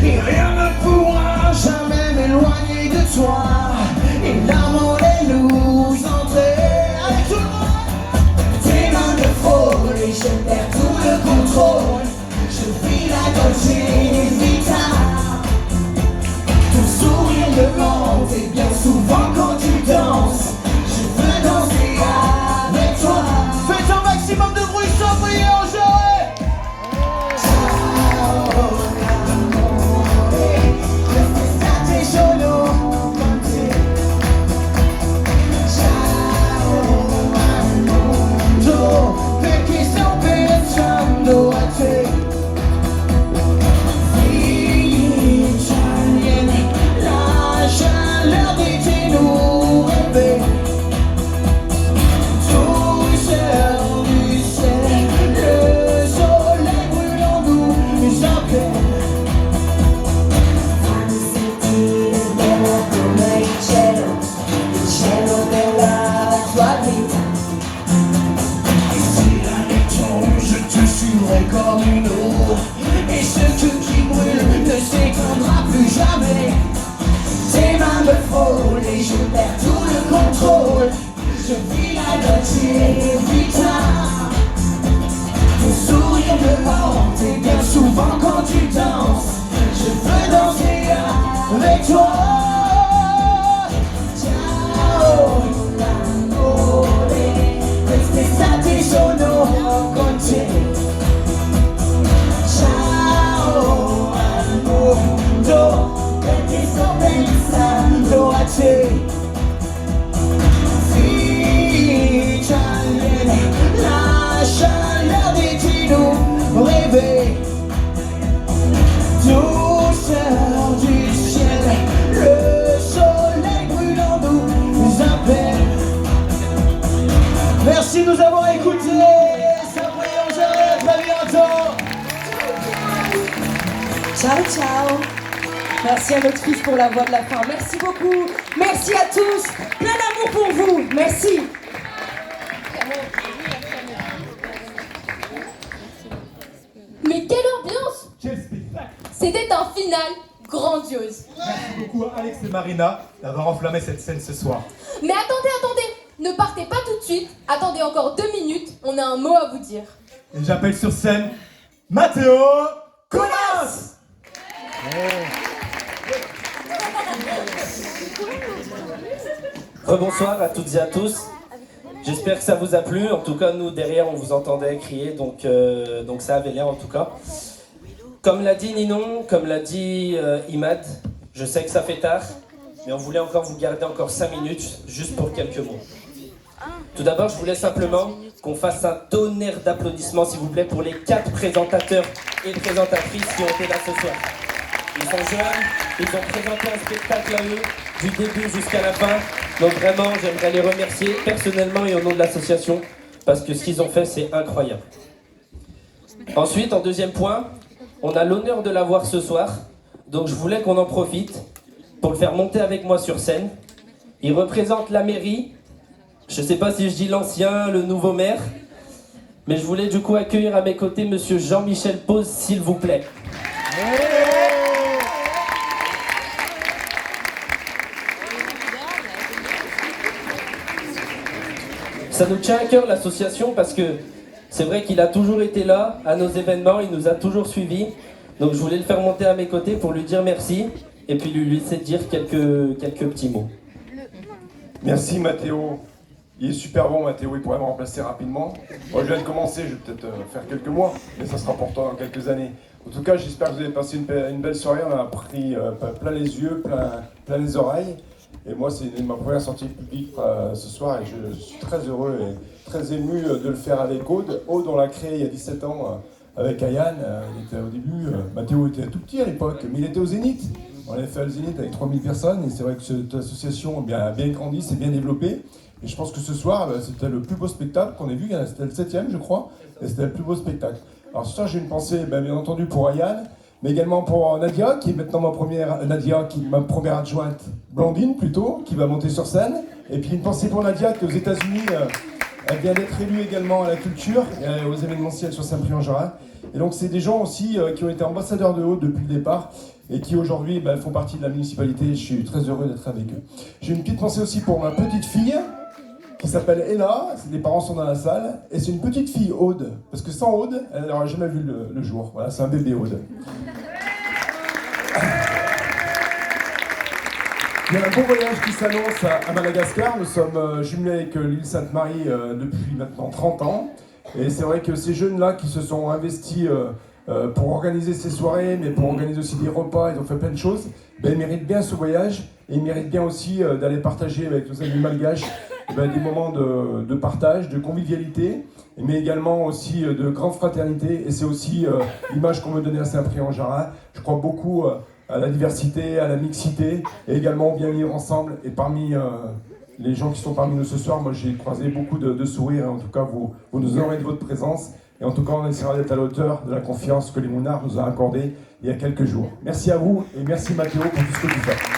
Et rien ne pourra jamais m'éloigner de toi. Et l'amour est nous entrer. Avec tout le monde. Tes mains me frôlent et je perds tout le contrôle. Je vis la Dolce Vita. Ton sourire me mente et bien souvent quand tu danses, je veux danser avec toi. Faites un maximum de bruit sans prier en jeu. Comme une eau, et ce feu qui brûle ne s'éteindra plus jamais. Tes mains me frôlent et je perds tout le contrôle. Je vis la Dolce Vita. Ton sourire me hante et bien souvent quand tu danses, je veux danser avec toi. Ciao, l'amore, quest'estate sono con te. Perché sto pensando a te. Fille italienne, la chaleur des nous rêver. Douceur du ciel, le soleil brûlant nous appelle. Merci de nous avoir écoutés. Sabré Angèle, à bientôt. Ciao, ciao. Merci à notre fils pour la voix de la fin. Merci beaucoup. Merci à tous. Plein d'amour pour vous. Merci. Mais quelle ambiance! Quel spectacle! C'était un final grandiose. Merci beaucoup à Alex et Marina d'avoir enflammé cette scène ce soir. Mais attendez, ne partez pas tout de suite. Attendez encore 2 minutes, on a un mot à vous dire. Et j'appelle sur scène Mathéo Kounas! Rebonsoir à toutes et à tous. J'espère que ça vous a plu. En tout cas, nous derrière, on vous entendait crier, donc ça avait l'air en tout cas. Comme l'a dit Ninon, comme l'a dit Imad, je sais que ça fait tard, mais on voulait encore vous garder encore 5 minutes, juste pour quelques mots. Tout d'abord, je voulais simplement qu'on fasse un tonnerre d'applaudissements, s'il vous plaît, pour les 4 présentateurs et présentatrices qui ont été là ce soir. Ils sont jeunes, ils ont présenté un spectacle à eux, du début jusqu'à la fin. Donc vraiment, j'aimerais les remercier personnellement et au nom de l'association, parce que ce qu'ils ont fait, c'est incroyable. Ensuite, en deuxième point, on a l'honneur de l'avoir ce soir, donc je voulais qu'on en profite pour le faire monter avec moi sur scène. Il représente la mairie, je ne sais pas si je dis l'ancien, le nouveau maire, mais je voulais du coup accueillir à mes côtés monsieur Jean-Michel Pose, s'il vous plaît. Ça nous tient à cœur l'association parce que c'est vrai qu'il a toujours été là à nos événements, il nous a toujours suivis. Donc je voulais le faire monter à mes côtés pour lui dire merci et puis lui laisser dire quelques petits mots. Merci Mathéo. Il est super bon Mathéo, il pourrait me remplacer rapidement. Moi je viens de commencer, je vais peut-être faire quelques mois, mais ça sera pour toi dans quelques années. En tout cas, j'espère que vous avez passé une belle soirée. On a pris plein les yeux, plein les oreilles. Et moi, c'est ma première sortie publique ce soir et je suis très heureux et très ému de le faire avec Aude. Aude, on l'a créé il y a 17 ans avec Ayane. Il était au début, Mathéo était tout petit à l'époque, mais il était au Zénith. On avait fait le Zénith avec 3000 personnes et c'est vrai que cette association a bien grandi, s'est bien développée. Et je pense que ce soir, c'était le plus beau spectacle qu'on ait vu. C'était le 7e, je crois, et c'était le plus beau spectacle. Alors ce soir, j'ai une pensée, bien entendu, pour Ayane, mais également pour Nadia, qui est maintenant ma première adjointe, Blandine plutôt, qui va monter sur scène. Et puis une pensée pour Nadia, qui est aux États-Unis, elle vient d'être élue également à la culture, et aux événementiels sur Saint-Priant-Jarret. Et donc c'est des gens aussi qui ont été ambassadeurs de Aude depuis le départ, et qui aujourd'hui font partie de la municipalité. Je suis très heureux d'être avec eux. J'ai une petite pensée aussi pour ma petite fille, qui s'appelle Ella, les parents sont dans la salle, et c'est une petite fille Aude, parce que sans Aude, elle n'aurait jamais vu le jour. Voilà, c'est un bébé Aude. Il y a un beau voyage qui s'annonce à Madagascar. Nous sommes jumelés avec l'île Sainte-Marie depuis maintenant 30 ans. Et c'est vrai que ces jeunes-là qui se sont investis pour organiser ces soirées, mais pour organiser aussi des repas, ils ont fait plein de choses, ils méritent bien ce voyage, et ils méritent bien aussi d'aller partager avec nos amis malgaches des moments de partage, de convivialité, mais également aussi de grande fraternité. Et c'est aussi l'image qu'on veut donner à Saint-Priant-Jarret. Je crois beaucoup à la diversité, à la mixité, et également au bien vivre ensemble. Et parmi les gens qui sont parmi nous ce soir, moi j'ai croisé beaucoup de sourires. En tout cas, vous nous honorez de votre présence. Et en tout cas, on essaiera d'être à l'auteur de la confiance que les Mounards nous ont accordée il y a quelques jours. Merci à vous et merci Mathéo pour tout ce que tu fais.